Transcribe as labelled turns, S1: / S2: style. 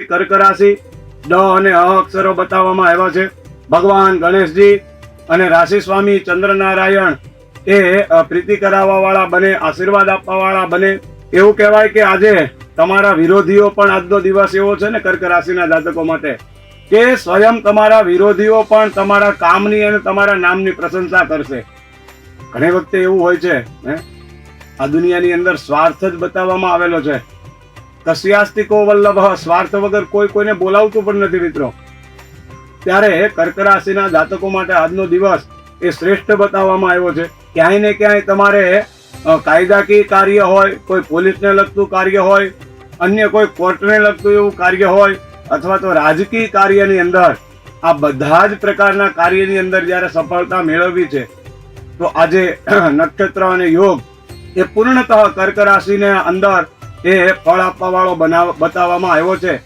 S1: કર્ક રાશિ, ડ અને અ અક્ષરો બતાવવામાં આવ્યા છે. ભગવાન ગણેશજી અને રાશિ સ્વામી ચંદ્રનારાયણ એ પ્રીતિ કરાવવા વાળા બને, આશીર્વાદ આપવા વાળા બને. એવું કહેવાય કે આજે તમારા વિરોધીઓ પણ આજનો દિવસ એવો છે ને કર્ક રાશિના જાતકો માટે કે સ્વયં તમારા વિરોધીઓ પણ તમારા કામની અને તમારા નામની પ્રશંસા કરશે. ઘણી વખતે એવું હોય છે આ દુનિયાની અંદર સ્વાર્થ જ બતાવવામાં આવેલો છે. કસ્યાસ્તિકો વલ્લભ, સ્વાર્થ વગર કોઈ કોઈને બોલાવતું પણ નથી મિત્રો. ત્યારે કર્ક રાશિના જાતકો માટે આજનો દિવસ એ શ્રેષ્ઠ બતાવવામાં આવ્યો છે. ક્યાંય ને ક્યાંય તમારે કાયદાકીય કાર્ય હોય, કોઈ પોલીસને લગતું કાર્ય હોય, અન્ય કોઈ કોર્ટને લગતું એવું કાર્ય હોય, અથવા તો રાજકીય કાર્યની અંદર આ બધા જ પ્રકારના કાર્યની અંદર જ્યારે સફળતા મેળવવી છે તો આજે નક્ષત્ર અને યોગ એ પૂર્ણતઃ કર્ક રાશિને અંદર એ ફળ આપવા વાળો બતાવવામાં આવ્યો છે.